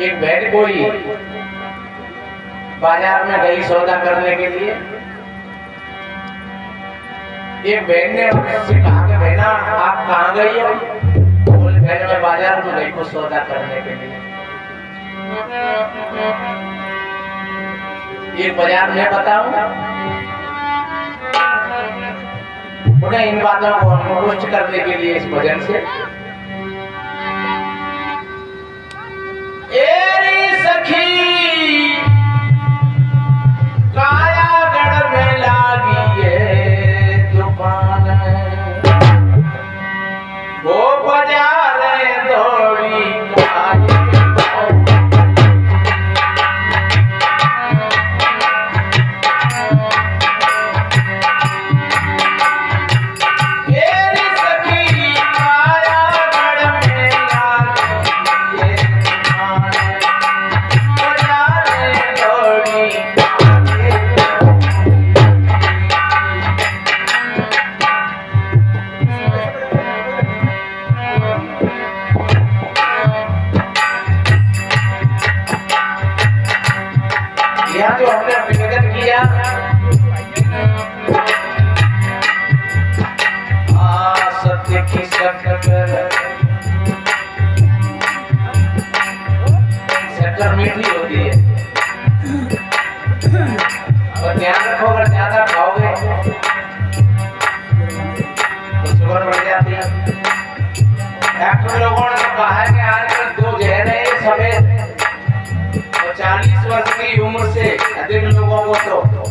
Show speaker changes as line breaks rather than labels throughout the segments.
एक बहन कोई बाजार में गई सौदा करने के लिए। एक बहन ने उससे कहा कि बहना आप कहाँ गई हो? बोले बहन मैं बाजार में गई कुछ सौदा करने के लिए। एक बाजार में बताऊं, उन्हें इन बातों को अनुष्ट करने के लिए इस भजन से एरी सखी कायागढ़ में लागी ये दुकान, वो बाजार दौड़ी जो हमने निवेदन किया सत्य की शक्कर मीठी होती है और ध्यान रखो अगर ज्यादा खाओगे तो शुगर बढ़ जाती है। डॉक्टर लोगों ने कहा है कि आजकल दो जहर है सफेद, 40 वर्ष की उम्र से अधिक लोगों को तो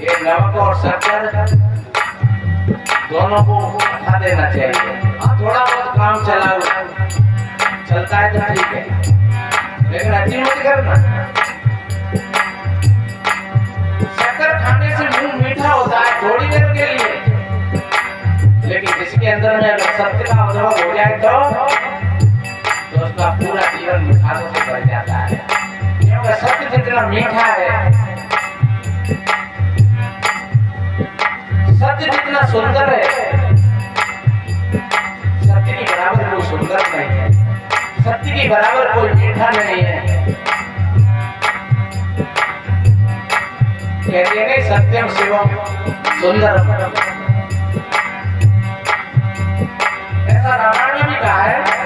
ये नमक और शक्कर दोनों को खा देना चाहिए। थोड़ा बहुत काम चलाओ चलता है तो ठीक है, लेकिन अति मत करना। शक्कर खाने से मुंह मीठा होता है थोड़ी देर के लिए, लेकिन जिसके अंदर में अगर सत्य का अनुभव हो जाए तो उसका पूरा जीवन मिठासों से भर जाता है। क्योंकि सत्य जितना मीठा है, सत्य जितना सुंदर है, सत्य की बराबर कोई सुंदर नहीं है, सत्य की बराबर कोई मीठा नहीं है। कहते हैं सत्यम शिवम सुंदरम, ऐसा रामायण में भी कहा है।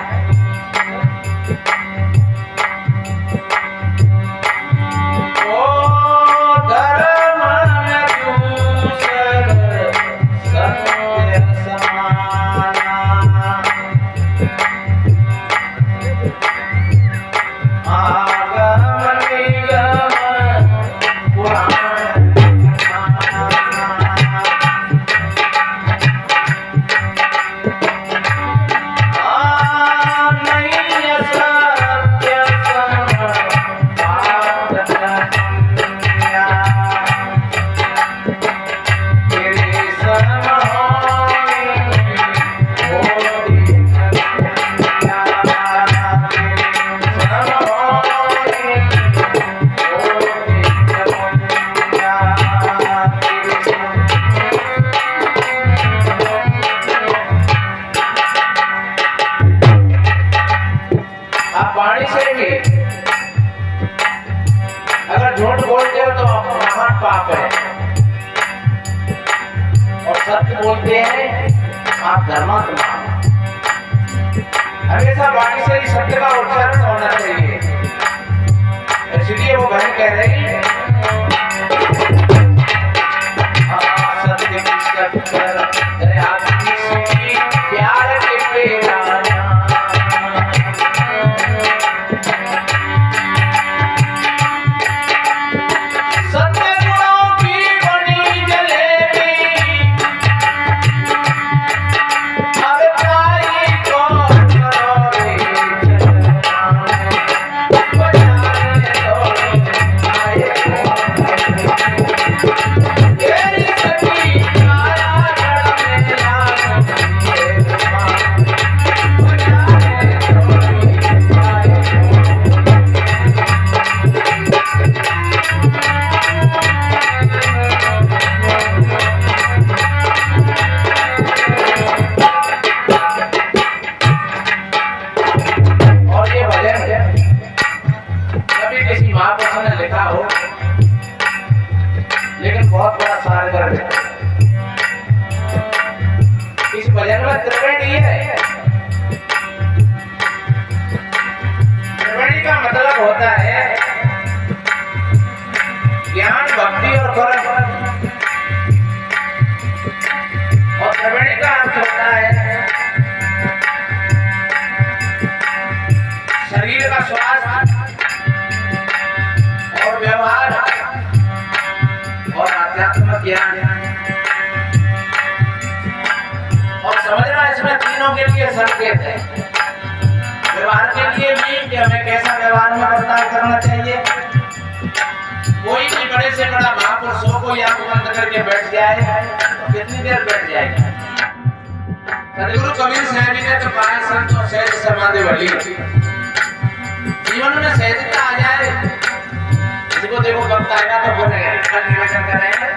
वाणी से भी अगर झूठ बोलते हो तो महान पाप है, और सत्य बोलते हैं आप धर्मात्मा। हमेशा वाणी से ही सत्य का उच्चारण होना चाहिए। इसलिए वो बहन कह रही सत्य की शक्कर प्यार के पेड़ा बड़ा सार कर देता। इस भजन में त्रिवेणी है। त्रिवेणी का मतलब होता है ज्ञान, भक्ति और कर्म। और त्रिवेणी का अर्थ होता है शरीर का स्वास्थ्य और व्यवहार और आध्यात्मिक ज्ञान। और समझना इसमें तीनों के लिए संकेत है। व्यवहार के लिए भी कि हमें कैसा व्यवहार में बर्ताव करना चाहिए। कोई भी बड़े से बड़ा महापुरुष हो, कोई आंख बंद करके बैठ जाए तो कितनी देर बैठ जाएगा। सदगुरु कबीर साहब ने तो पाए संतों सहज समाधि वाली। जीवन में सहजता आ जाए, इसको देखो वक्त आएगा तो बोलेंगे कल निवेदन करेंगे।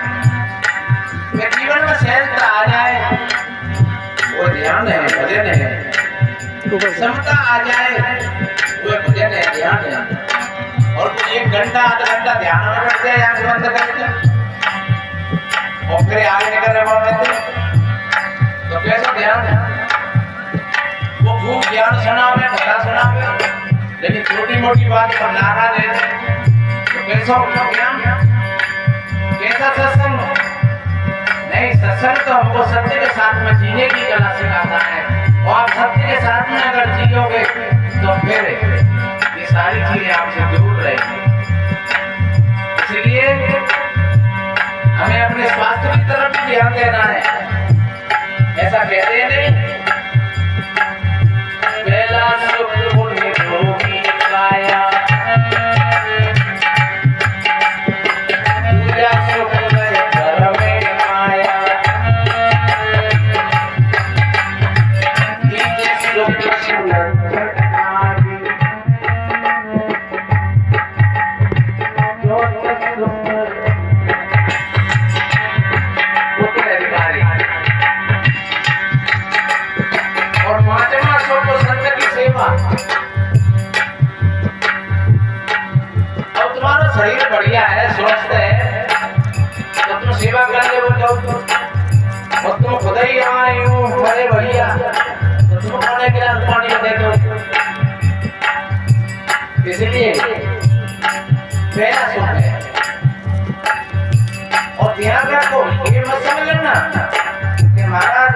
जीवन में सहजता आ जाए, वो ध्यान है, भजन है। समता आ जाए, वो भजन है, ध्यान है। और कोई 1 घंटा आधा घंटा ध्यान में बैठ जाए आंख बंद करके और फिर आगे निकल रहे तो कैसा ध्यान है। वो खूब ज्ञान सुनावे, कथा सुनावे, लेकिन छोटी मोटी बात पर नाराज है तो कैसा होगा ज्ञान, कैसा सत्संग। नहीं, सत्संग तो हमको सत्य के साथ में जीने की कला सिखाता है। और आप सत्य के साथ में अगर जियोगे तो फिर ये सारी चीजें आपसे दूर रहेंगी। इसलिए हमें अपने स्वास्थ्य की तरफ भी ध्यान देना है। ऐसा कहते हैं नहीं, पहला सुख पुण्य भोगी काया, दूजा सुख घर में माया, तीजे सुख शरीर बढ़िया है, स्वस्थ है तो तुम सेवा कर ले और तुम खुद ही यहाँ यूं बड़े बढ़िया तो तुम खाने के लिए पानी दे दो। इसलिए पहला सुख है। और ध्यान रखो, ये मत समझ लेना कि महाराज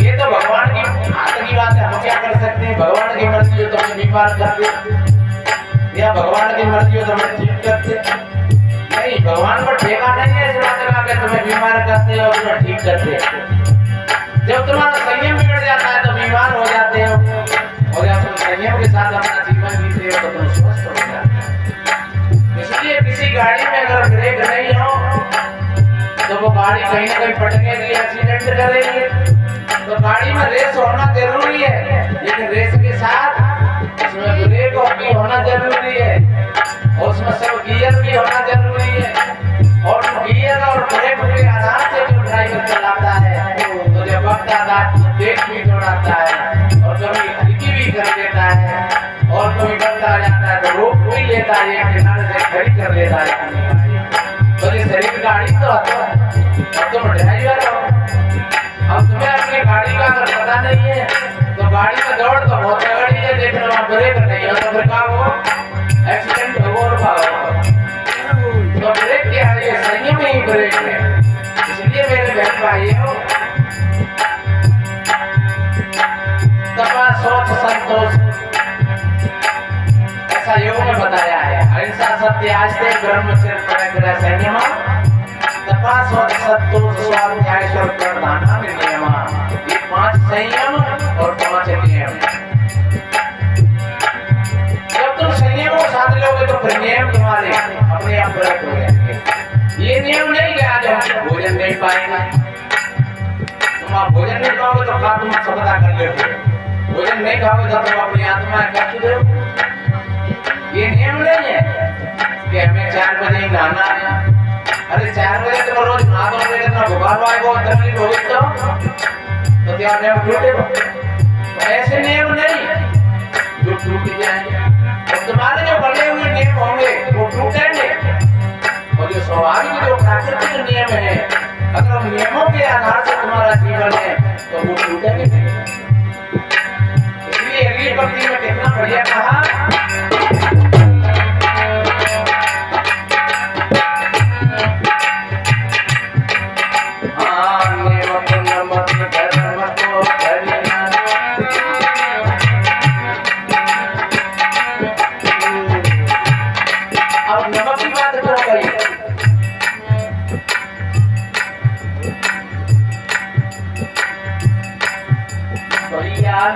ये तो भगवान की हाथ की बात है, हम क्या कर सकते हैं। भगवान की मर्जी हो तो हमें बीमार कर दे, या भगवान की मर्जी हो तो हमें ठीक करते। नहीं, भगवान पर ठेका नहीं है इस बात का कि तुम्हें बीमार करते और तुम्हें ठीक करते। जब तुम्हारा संयम बिगड़ जाता है तो बीमार हो जाते हो, और जब तुम संयम के साथ अपना जीवन जीते हो तो तुम स्वस्थ हो जाते हो। इसलिए किसी गाड़ी में अगर ब्रेक नहीं हो तो वो गाड़ी कहीं ना कहीं पटकेगी, एक्सीडेंट करेगी। तो गाड़ी में रेस होना जरूरी है, लेकिन रेस के साथ उसमें ब्रेक भी होना जरूरी है और उसमें सब गियर भी होना जरूरी है। और गियर और ब्रेक के आधार से जो ड्राइवर चलाता है तो जब वक्त आता है तो ब्रेक भी दौड़ाता है और कभी हल्की भी कर देता है और कभी बढ़ता जाता है तो रोक भी लेता है, एक किनारे से खड़ी कर लेता है। तो ये शरीर गाड़ी तो आता है और तुम ड्राइवर हो। अब तुम्हें अपनी गाड़ी का अगर पता नहीं है तो गाड़ी में दौड़ तो बहुत तगड़ी है, लेकिन वहाँ ब्रेक नहीं हो तो फिर क्या हो, एक्सीडेंट हो और तो ब्रेक क्या है, ये संयम ही ब्रेक है। इसलिए मेरे बहन भाइयों, तपा सोच संतोष ऐसा योग में बताया है। अहिंसा सत्य आस्ते ब्रह्मचर्य परिग्रह संयम, तपा सोच संतोष स्वाध्याय स्वर प्रधाना नियम। ये 5 संयम और 5 नियम। जब तुम संयम को साध लोगे तो फिर नियम तुम्हारे अपने आप प्रकट हो जाएंगे। ये नियम नहीं कि आज हम भोजन नहीं पाएंगे। तुम आप भोजन नहीं पाओगे तो क्या तुम समझा कर लेते हो। भोजन नहीं खाओगे तो तुम अपनी आत्मा कर चुके हो। ये नियम नहीं है कि हमें 4 बजे ही नहाना है। अरे 4 बजे तो रोज नहा दोगे, इतना बुखार आएगा और तकलीफ होगी तो क्या नियम टूटेगा। ऐसे नियम नहीं जो टूट जाएंगे। और तुम्हारे जो बने हुए नियम होंगे वो टूटेंगे और जो जो स्वाभाविक जो प्राकृतिक नियम है, अगर उन नियमों के आधार से तुम्हारा जीवन है तो वो टूटेंगे नहीं। इसलिए अगली पंक्ति में कितना बढ़िया कहा,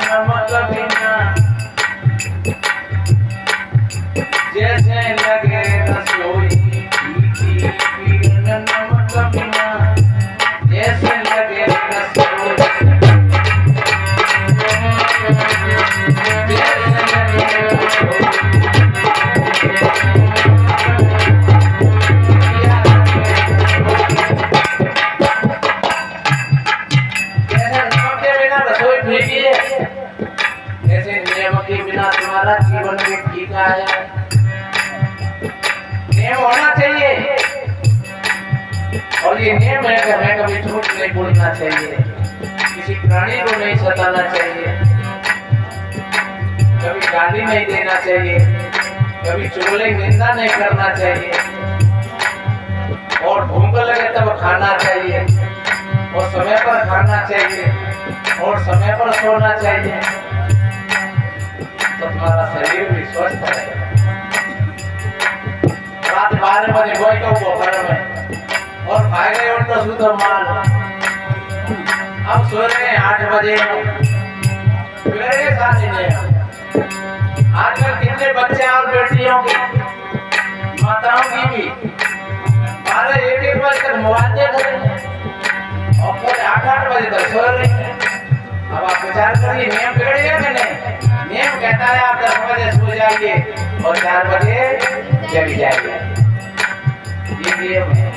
नमक बिना जैसे लगे रसोई नमक बिना जैसे लगे रसोई तुम्हारा जीवन में ठीक आया। नियम होना चाहिए और ये नियम है कि हमें कभी झूठ नहीं बोलना चाहिए, किसी प्राणी को नहीं सताना चाहिए, कभी गाली नहीं देना चाहिए, कभी चुगली निंदा नहीं करना चाहिए, और भूख लगे तब खाना चाहिए, और समय पर खाना चाहिए, और समय पर सोना चाहिए, तो तुम्हारा शरीर भी स्वस्थ रहेगा। रात 12 बजे कोई को पोखर में और खाए गए उनको शुद्ध माल, अब सो रहे हैं 8 बजे, आजकल कितने बच्चे और बेटियों की माताओं की भी 12-1 बजे तक मोबाइल देख रहे हैं और फिर 8 बजे तक सो रहे हैं। अब आप विचार करिए, नियम बिगड़ेगा कि नहीं? नियम कहता है आप 10 बजे सो जाइए और 4 बजे जग जाइए, ये नियम है।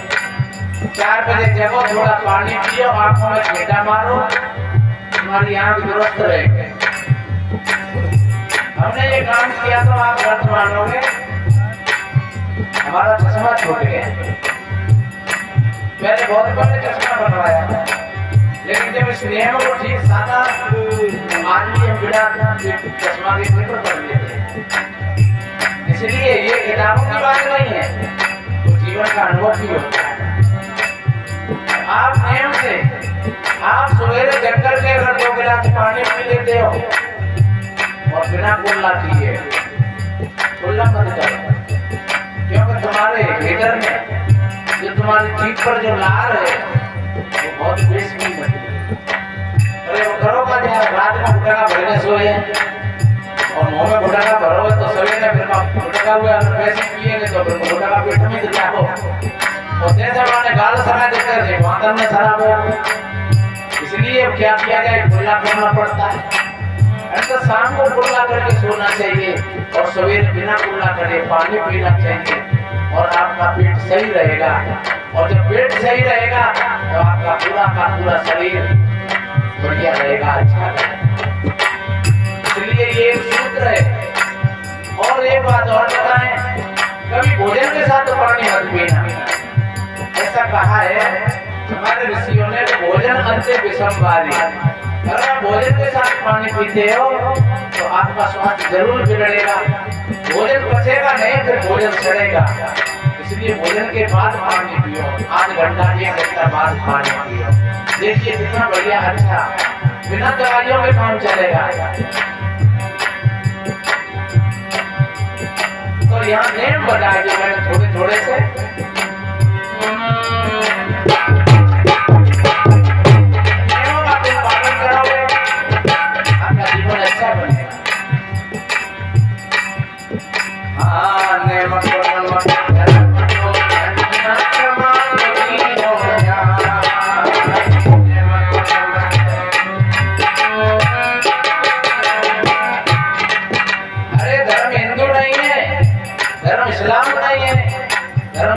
4 बजे जगो, थोड़ा पानी पियो, आंखों में छेटा मारो, तुम्हारी आंख दुरुस्त रहेगी। हमने ये काम किया तो आप गलत मानोगे, हमारा चश्मा छूट गया। मैंने बहुत पहले चश्मा बनवाया, लेकिन जब इस नियम को ठीक सादा आदमी हम बिना चश्मा के पेपर पढ़ लेते हैं। इसलिए ये किताबों की बात नहीं है, तो जीवन का अनुभव भी होता है। आप नियम से आप सवेरे जग करके अगर 2 गिलास पानी पी लेते हो और बिना कुल्ला किए, कुल्ला मत करो, क्योंकि तुम्हारे भीतर में जो तुम्हारी जीभ पर जो लार है वो बहुत बेसमी बनती है। अरे वो करो का यार, रात में गुटखा भरने सोए और मुंह में गुटखा भरो तो सवेरे फिर गुटखा हुआ पैसे पिएंगे तो फिर गुटखा पेट में चल जाओ, और जैसे मैंने गाल सना देते थे मातम में खराब हो। इसलिए क्या किया जाए, खुला करना पड़ता है। ऐसा शाम को खुला करके सोना चाहिए और सवेरे बिना खुला करे पानी पीना चाहिए, और आपका पेट सही रहेगा। और जब पेट सही रहेगा तो आपका पूरा शरीर बढ़िया रहेगा, अच्छा रहेगा। इसलिए ये एक सूत्र है। और एक बात और बताएं, कभी भोजन के साथ तो पानी मत पीना, ऐसा कहा है हमारे ऋषियों ने, भोजन अंत्य विषमवारी। अगर आप भोजन के साथ पानी पीते हो तो आपका स्वास्थ्य जरूर बिगड़ेगा, भोजन पचेगा नहीं, फिर भोजन सड़ेगा। इसलिए भोजन के बाद पानी पियो, 8 घंटा 1 घंटा बाद पानी पियो। देखिए कितना बढ़िया, अच्छा, बिना दवाइयों में काम चलेगा। तो यहाँ नियम बताया जो मैंने थोड़े से नियमों का तुम पालन करोगे, आपका जीवन अच्छा बनेगा। हाँ, नियम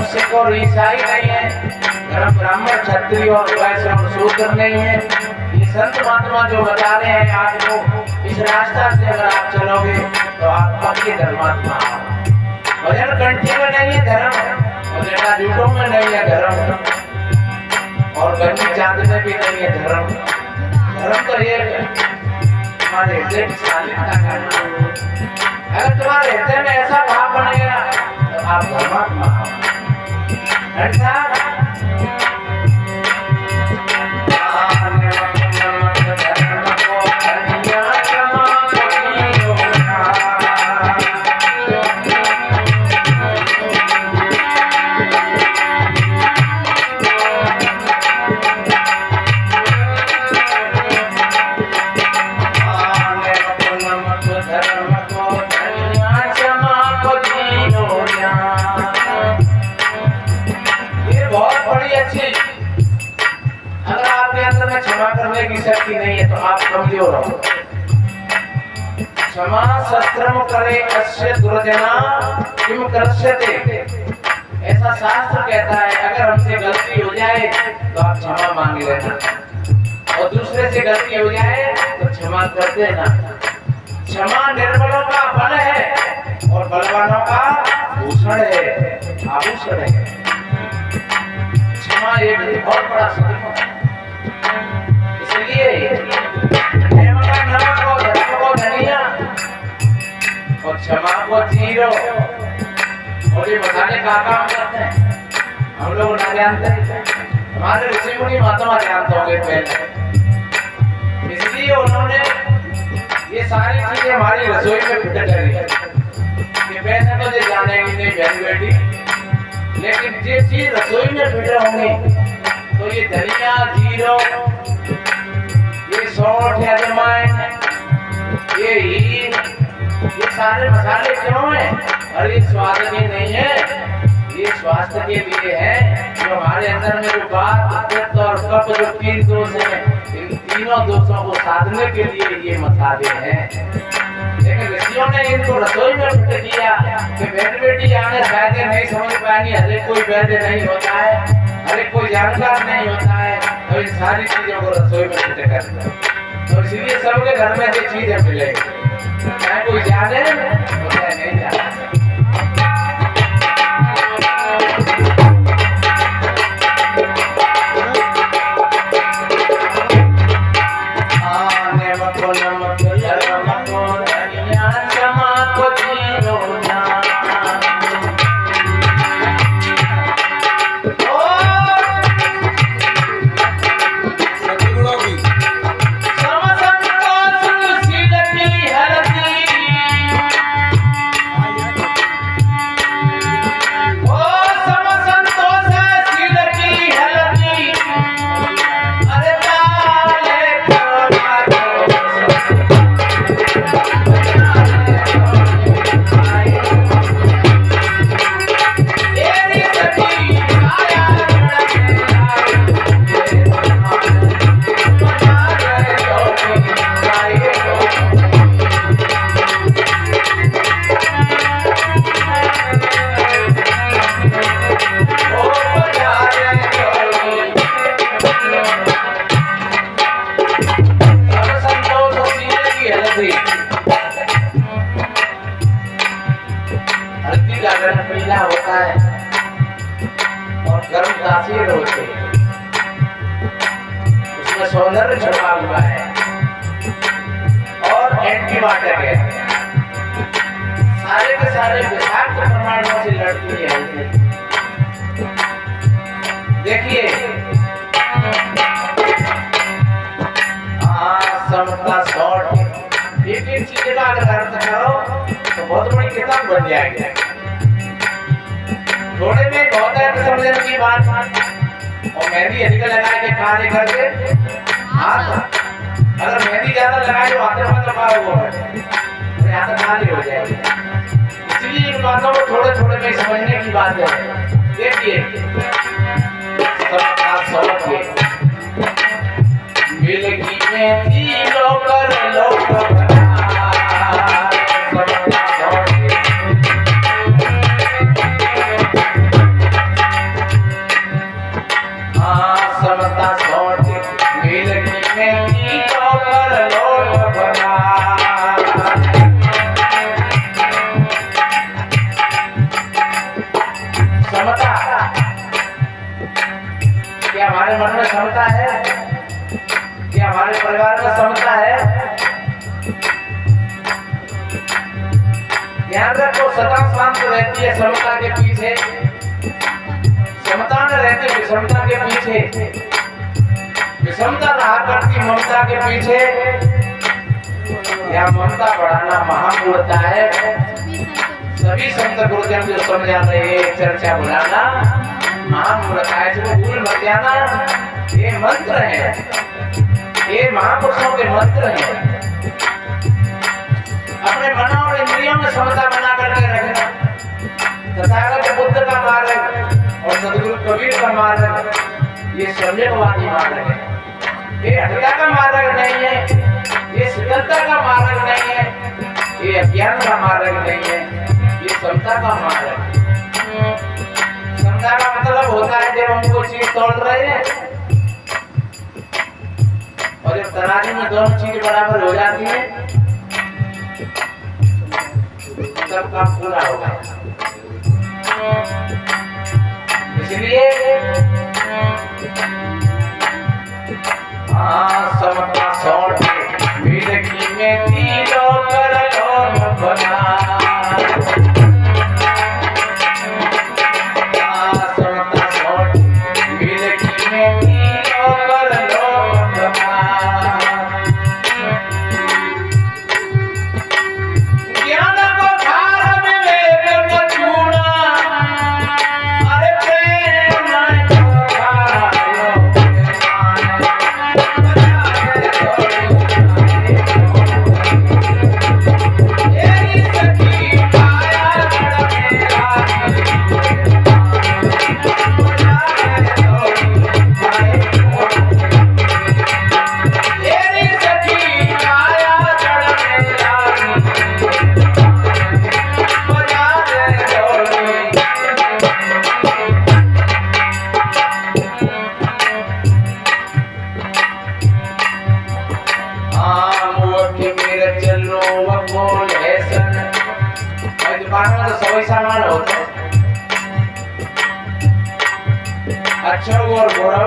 सिख और ईसाई नहीं है, धर्म ब्राह्मण क्षत्रिय और वैश्य और शूद्र नहीं है। ये संत महात्मा जो बता रहे हैं आपको, इस रास्ता से अगर आप चलोगे तो आप पक्के धर्मात्मा। भजन कंठी में नहीं है धर्म, और जेठा जूठों में नहीं है धर्म, और गंजी चांद में भी नहीं है धर्म। धर्म तो ये तुम्हारे हृदय की शालीनता करना। अगर तुम्हारे हृदय में ऐसा भाव बनेगा तो आप धर्मात्मा हो। अगर आपके अंदर में क्षमा करने की शक्ति नहीं है तो आप कमजोर हो। क्षमा शस्त्रम करे अस्य दुर्जना किम करस्यते, ऐसा शास्त्र कहता है। अगर हमसे गलती हो जाए तो आप क्षमा मांग लेना, और दूसरे से गलती हो जाए तो क्षमा कर देना। क्षमा निर्बलों का बल है और बलवानों का भूषण है, आभूषण है। क्षमा एक बहुत बड़ा स्वरूप है। इसलिए प्रेम का नमक और धर्म को धनिया और क्षमा को जीरो। और ये मसाले का काम करते हैं, हम लोग ना जानते हैं, हमारे ऋषि मुनि महात्मा जानते होंगे पहले। इसलिए उन्होंने ये सारी चीजें हमारी रसोई में फिट करी है कि वैसे तो ये जानेंगे नहीं बहन बेटी, लेकिन ये चीज रसोई में फिट होंगी तो ये धनिया जीरो, ये सौंठ अजवाइन, ये हींग, ये सारे मसाले क्यों हैं? और ये स्वाद के नहीं है, ये स्वास्थ्य के लिए है। जो हमारे अंदर में जो बात, पित्त और कफ जो 3 दोष हैं, इन तीनों दोषों को साधने के लिए ये मसाले हैं। लेकिन ऋषियों ने इनको रसोई में फिट किया कि बेटी बेटी आने शायद नहीं समझ पाएंगी। हर कोई वैद्य नहीं होता है, हर कोई जानकार नहीं होता है, तो इन सारी चीजों को रसोई में फिट करते हैं। तो इसलिए सबके घर में ये चीजें मिलेगी, चाहे कोई जाने चाहे नहीं जाने। होता है और गर्म तासीर होते हैं, उसमें सौंदर्य छुपा हुआ है और एंटीबायोटिक है। सारे के सारे विषाक्त परमाणुओं से लड़ती है। देखिए समता शॉर्ट एक चीज का अगर अर्थ करो तो बहुत बड़ी किताब बन जाएगी। थोड़े में बहुत है समझने की बात, और मेहंदी अधिक लगा के खाने करके हाथ, अगर मेहंदी ज्यादा लगाए तो हाथ में लगा हुआ है यहाँ तक खाली हो जाएगी। इसलिए इन बातों को थोड़े थोड़े में समझने की बात है। देखिए सबका शौक है मिलगी मेहंदी लो कर लो समता हमारे मन में क्षमता है? क्या हमारे परिवार में क्षमता है? ध्यान रखो, सदा शांत रहती है समता के पीछे, समता न रहती विषमता के पीछे, विषमता रहा करती ममता के पीछे। यह ममता बढ़ाना महामूर्खता है। सभी संत गुरुजन जो समझा रहे हैं चर्चा बुलाना महामूर्खता है। इसको भूल मत जाना, ये मंत्र है, ये महापुरुषों के मंत्र हैं। अपने मन और इंद्रियों में समता बना करके रखना। तथागत बुद्ध का मार्ग और सदगुरु कबीर का मार्ग ये सम्यकवादी मार्ग है। ये हत्या का मार्ग नहीं है, ये शीतलता का मार्ग नहीं है, ये अज्ञान का मार्ग नहीं है, ये समता का मार्ग है। समता का मतलब होता है जब हम कोई चीज तोड़ रहे हैं और जब तराजू में दोनों चीज बराबर हो जाती है सब काम पूरा होगा। इसलिए समता सौट मिलकी में तीनों कर लो बना। समता सौट मिलकी में तीनों कर लो बना। अच्छा और बुरा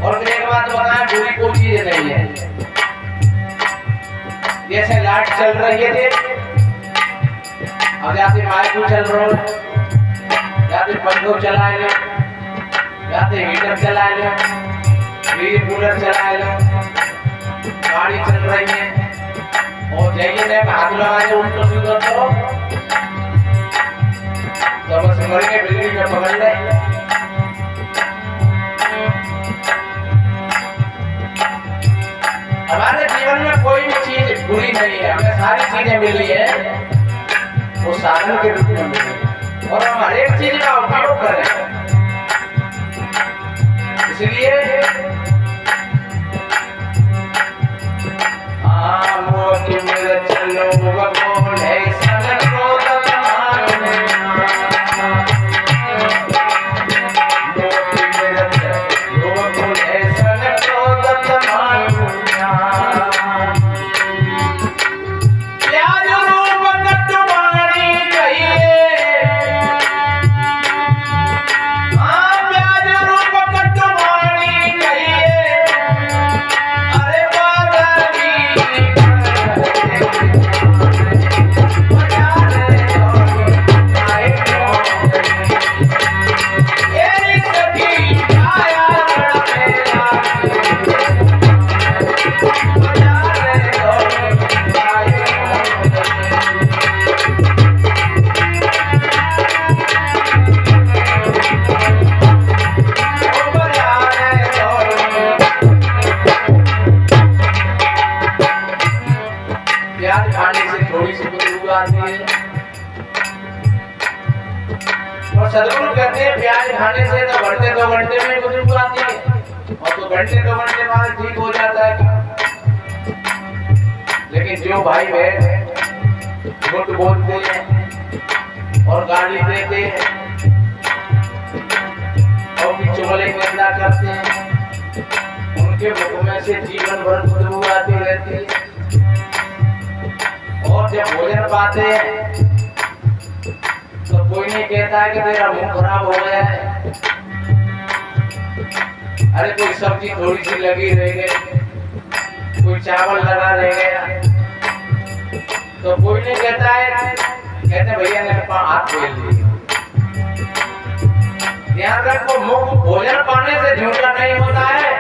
और एक बात बताएं, बुरी कोई चीज नहीं है। जैसे लाइट चल रही है, अब जाते माइक चल रहा हो, जाते पंखो चला लो, जाते हीटर चला लो, फ्रिज कूलर चला लो, गाड़ी चल रही है और जाइए हाथ लगा के उल्टो सीधो करो तो बस मर के बिजली में पकड़ ले। हमारे जीवन में कोई भी चीज बुरी नहीं है, हमें सारी चीजें मिली है वो साधन के रूप में मिली और हम हर एक चीज का उपयोग करें। इसलिए मेरे चलो बोल है सदन को सदगुरु कहते हैं प्याज खाने से तो घंटे 2 घंटे में बुजुर्ग आती है और तो घंटे 2 घंटे बाद ठीक हो जाता है। लेकिन जो भाई बहन झूठ बोलते हैं और गाली देते हैं और चुगली निंदा करते हैं उनके मुख में से जीवन भर बुजुर्ग आती रहती है। और जब भोजन पाते हैं तो कोई नहीं कहता है कि तेरा मुंह खराब हो गया है, अरे कोई सब्जी थोड़ी सी लगी रह गई, कोई चावल लगा रह गया, तो कोई नहीं कहता है, कहते भैया ने हाथ फेर दिए। ध्यान रखो, मुख भोजन पाने से झूठा नहीं होता है,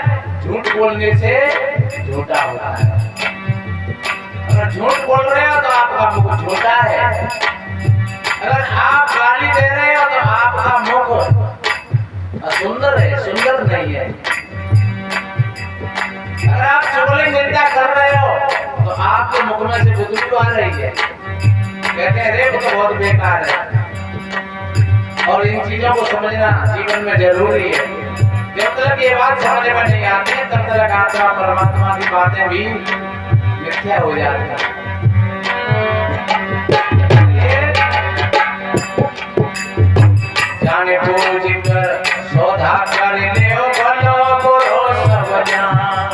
झूठ बोलने से झूठा होता है। अगर झूठ बोल रहे हो तो आपका मुख झूठा है, अगर आप गाली दे रहे हो तो आपका मुख सुंदर है, सुंदर नहीं है। अगर आप चुगली निंदा कर रहे हो तो आपके मुख में से बदबू आ रही है, कहते हैं रे वो तो बहुत बेकार है। और इन चीजों को समझना जीवन में जरूरी है। जब तक ये बात समझ में नहीं आती तब तक आत्मा परमात्मा की बातें भी मिथ्या हो जाती हैं। जाने पूज कर सौदा कर ले भलो बोलो सब जान,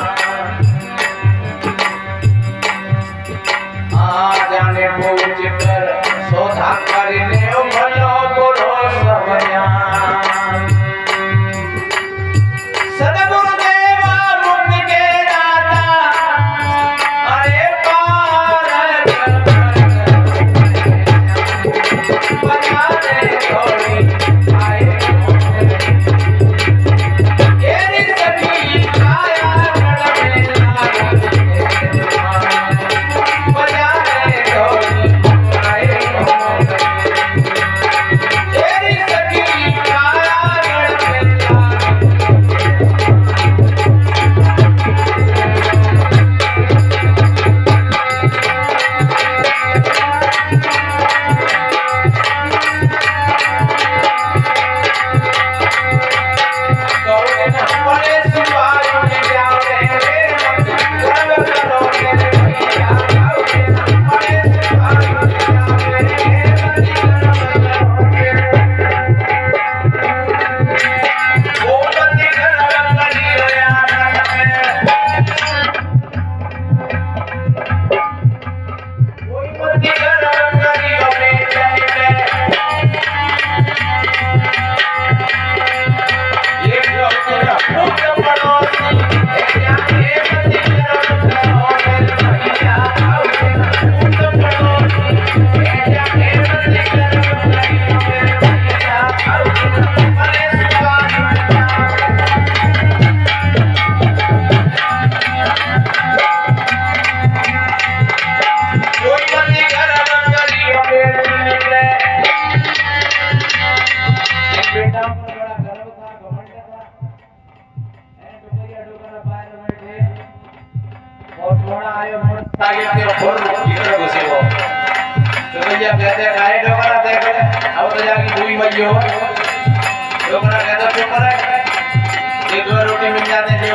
जाने पूज कर सौदा कर ले भलो बोलो सब जान। सदगुरुदेवा मुक्ति के दाता, अरे पार बजाने थोड़ी आए तेरी सभी काया में बजाने थोड़ी आए तेरी सभी काया रोटी मिल जाते हैं